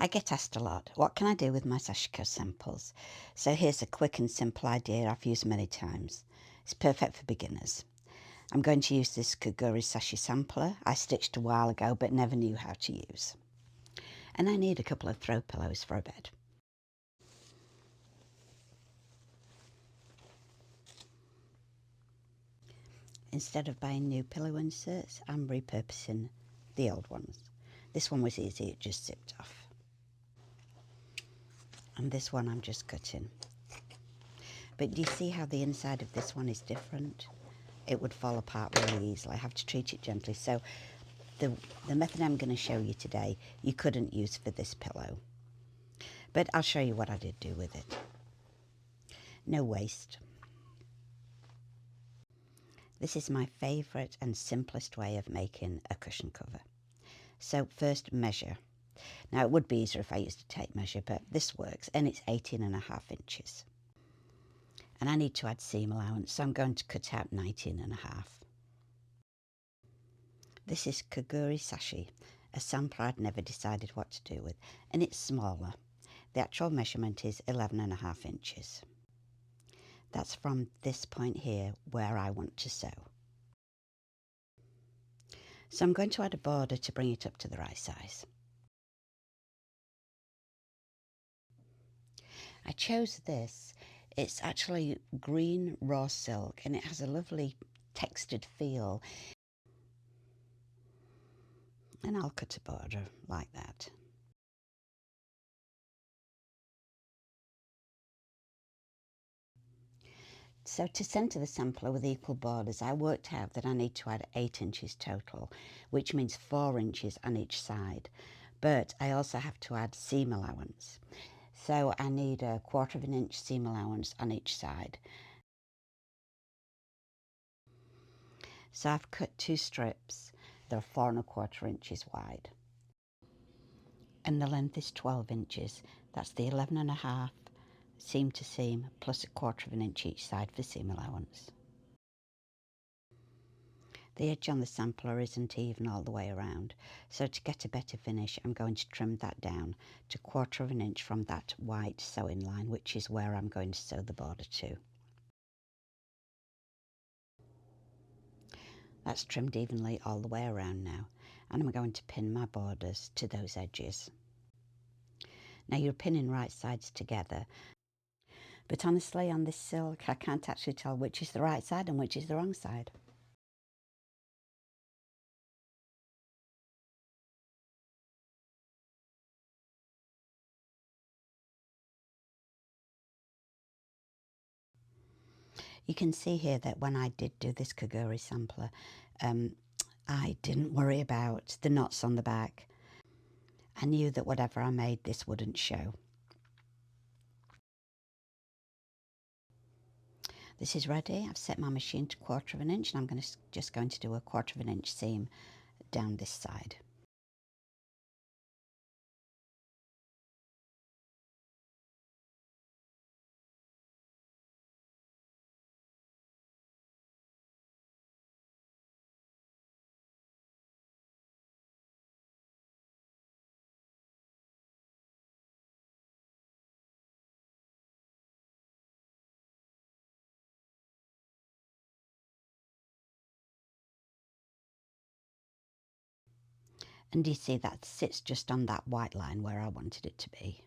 I get asked a lot, what can I do with my Sashiko samples? So here's a quick and simple idea I've used many times. It's perfect for beginners. I'm going to use this kuguri sashi sampler I stitched a while ago but never knew how to use. And I need a couple of throw pillows for a bed. Instead of buying new pillow inserts, I'm repurposing the old ones. This one was easy, it just zipped off. And this one I'm just cutting. But do you see how the inside of this one is different? It would fall apart really easily. I have to treat it gently. So the method I'm going to show you today, you couldn't use for this pillow. But I'll show you what I did do with it. No waste. This is my favourite and simplest way of making a cushion cover. So first measure. Now it would be easier if I used a tape measure, but this works and it's 18.5 inches. And I need to add seam allowance, so I'm going to cut out 19.5. This is kuguri sashi, a sampler I'd never decided what to do with, and it's smaller. The actual measurement is 11.5 inches. That's from this point here where I want to sew. So I'm going to add a border to bring it up to the right size. I chose this. It's actually green raw silk and it has a lovely textured feel. And I'll cut a border like that. So to centre the sampler with equal borders, I worked out that I need to add 8 inches total, which means 4 inches on each side. But I also have to add seam allowance. So I need a 1/4 inch seam allowance on each side. So I've cut 2 strips. They're 4¼ inches wide. And the length is 12 inches. That's the 11.5 seam to seam plus 1/4 inch each side for seam allowance. The edge on the sampler isn't even all the way around, so to get a better finish I'm going to trim that down to 1/4 inch from that white sewing line, which is where I'm going to sew the border to. That's trimmed evenly all the way around now, and I'm going to pin my borders to those edges. Now you're pinning right sides together, but honestly on this silk I can't actually tell which is the right side and which is the wrong side. You can see here that when I did do this kuguri sampler, I didn't worry about the knots on the back. I knew that whatever I made, this wouldn't show. This is ready. I've set my machine to 1/4 inch and I'm just going to do a 1/4 inch seam down this side. And you see that sits just on that white line where I wanted it to be.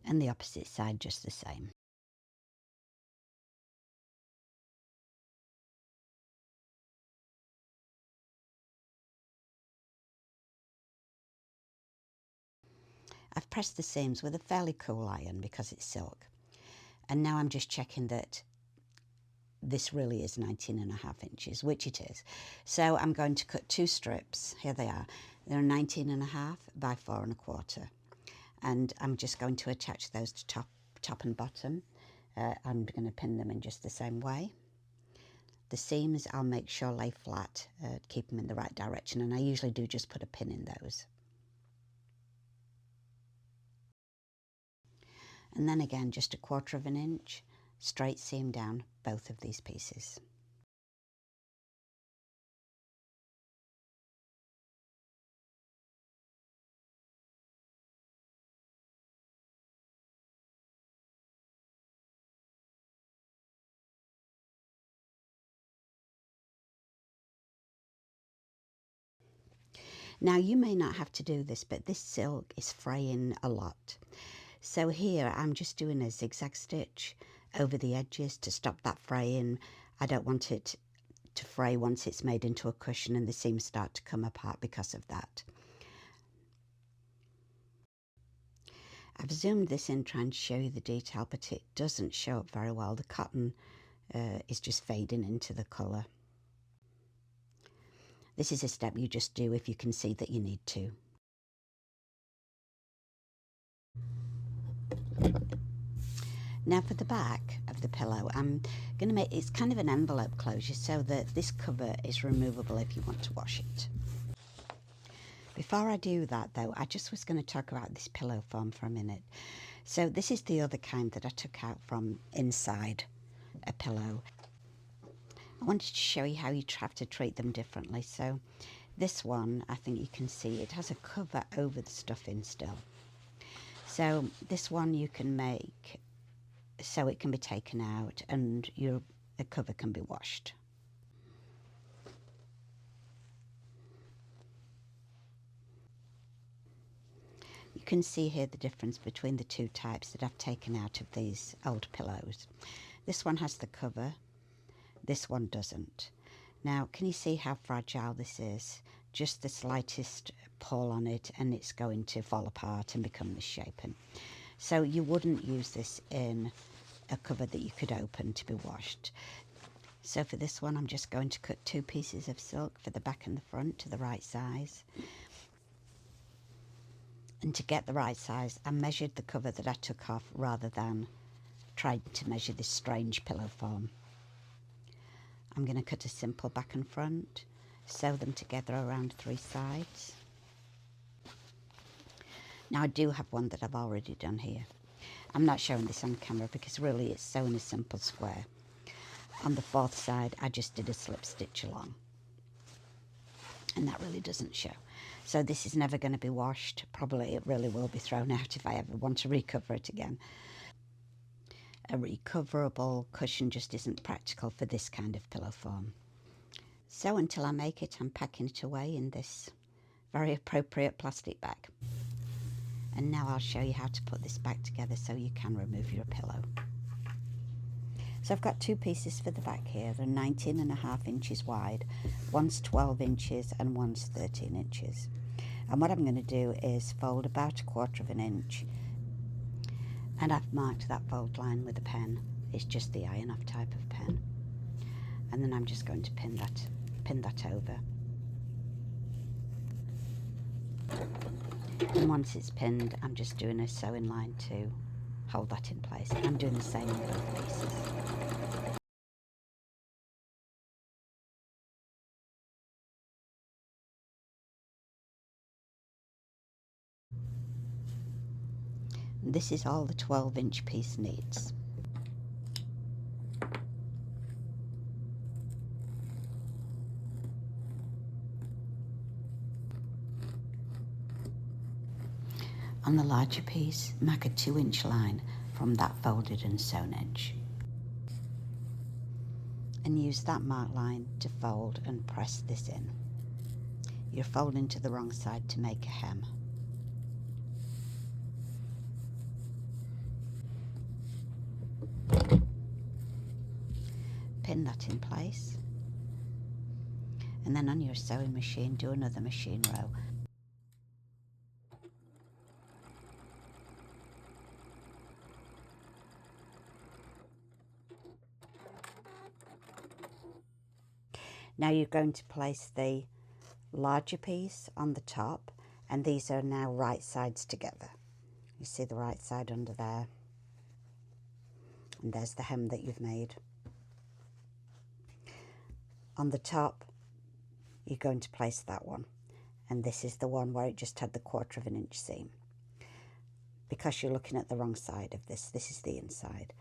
And the opposite side just the same. I've pressed the seams with a fairly cool iron because it's silk. And now I'm just checking that this really is 19.5 inches, which it is. So I'm going to cut 2 strips. Here they are. They're 19.5 by 4¼ and I'm just going to attach those to top and bottom. I'm going to pin them in just the same way. The seams I'll make sure lay flat, keep them in the right direction, and I usually do just put a pin in those. And then again just 1/4 inch straight seam down both of these pieces. Now you may not have to do this, but this silk is fraying a lot. So here I'm just doing a zigzag stitch over the edges to stop that fraying. I don't want it to fray once it's made into a cushion and the seams start to come apart because of that. I've zoomed this in trying to show you the detail, but it doesn't show up very well. The cotton is just fading into the colour. This is a step you just do if you can see that you need to. Now for the back of the pillow, I'm going to make, it's kind of an envelope closure so that this cover is removable if you want to wash it. Before I do that though, I just was going to talk about this pillow foam for a minute. So this is the other kind that I took out from inside a pillow. I wanted to show you how you have to treat them differently. So this one, I think you can see it has a cover over the stuffing still. So this one you can make so it can be taken out and the cover can be washed. You can see here the difference between the two types that I've taken out of these old pillows. This one has the cover, this one doesn't. Now, can you see how fragile this is? Just the slightest pull on it and it's going to fall apart and become misshapen. So you wouldn't use this in a cover that you could open to be washed. So for this one, I'm just going to cut 2 pieces of silk for the back and the front to the right size. And to get the right size, I measured the cover that I took off rather than trying to measure this strange pillow foam. I'm going to cut a simple back and front, sew them together around 3 sides. Now I do have one that I've already done here. I'm not showing this on camera because really it's sewing a simple square. On the 4th side, I just did a slip stitch along. And that really doesn't show. So this is never going to be washed. Probably it really will be thrown out if I ever want to recover it again. A recoverable cushion just isn't practical for this kind of pillow foam. So until I make it, I'm packing it away in this very appropriate plastic bag. And now I'll show you how to put this back together so you can remove your pillow. So I've got 2 pieces for the back here. They're 19.5 inches wide. One's 12 inches and one's 13 inches. And what I'm going to do is fold about 1/4 inch. And I've marked that fold line with a pen. It's just the iron-off type of pen. And then I'm just going to pin that over. And once it's pinned, I'm just doing a sewing line to hold that in place. I'm doing the same in both pieces. This is all the 12-inch piece needs. On the larger piece, mark a 2-inch line from that folded and sewn edge. And use that mark line to fold and press this in. You're folding to the wrong side to make a hem. Pin that in place. And then on your sewing machine, do another machine row. Now you're going to place the larger piece on the top, and these are now right sides together. You see the right side under there, and there's the hem that you've made. On the top, you're going to place that one, and this is the one where it just had the 1/4 inch seam. Because you're looking at the wrong side of this, this is the inside.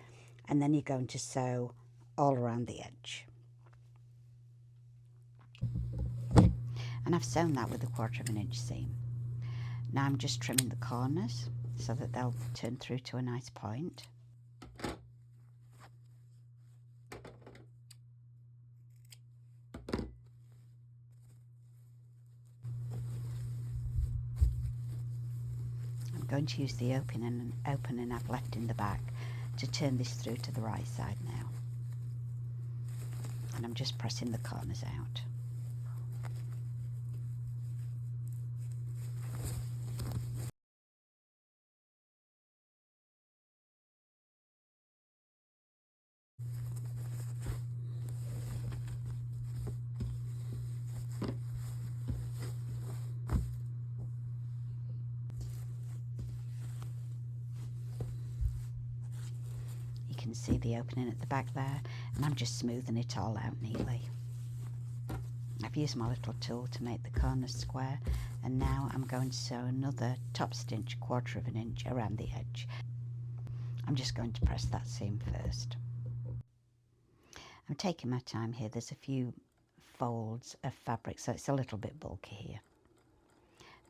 And then you're going to sew all around the edge. And I've sewn that with a 1/4 inch seam. Now I'm just trimming the corners so that they'll turn through to a nice point. going to use the opening I've left in the back to turn this through to the right side now. And I'm just pressing the corners out. You can see the opening at the back there, and I'm just smoothing it all out neatly. I've used my little tool to make the corners square, and now I'm going to sew another top stitch 1/4 of an inch around the edge. I'm just going to press that seam first. I'm taking my time here. There's a few folds of fabric, so it's a little bit bulky here,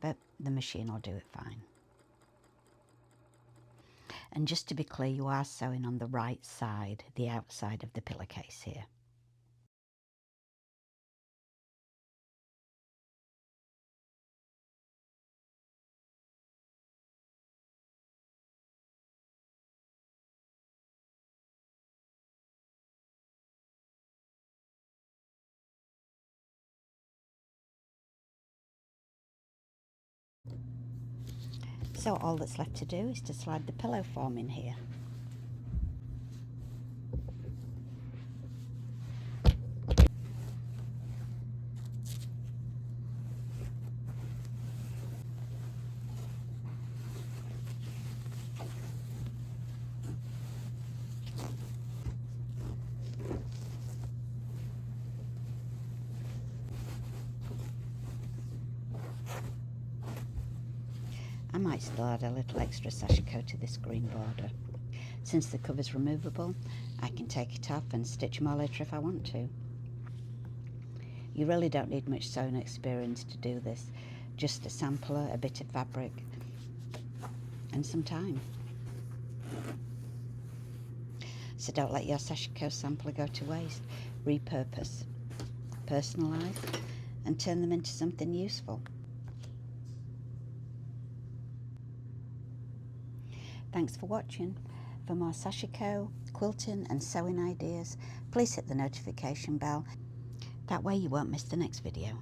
but the machine will do it fine. And just to be clear, you are sewing on the right side, the outside of the pillowcase here. So all that's left to do is to slide the pillow form in here. I might still add a little extra Sashiko to this green border. Since the cover's removable, I can take it off and stitch more later if I want to. You really don't need much sewing experience to do this. Just a sampler, a bit of fabric, and some time. So don't let your Sashiko sampler go to waste. Repurpose, personalise, and turn them into something useful. Thanks for watching. For more Sashiko, quilting and sewing ideas, please hit the notification bell. That way you won't miss the next video.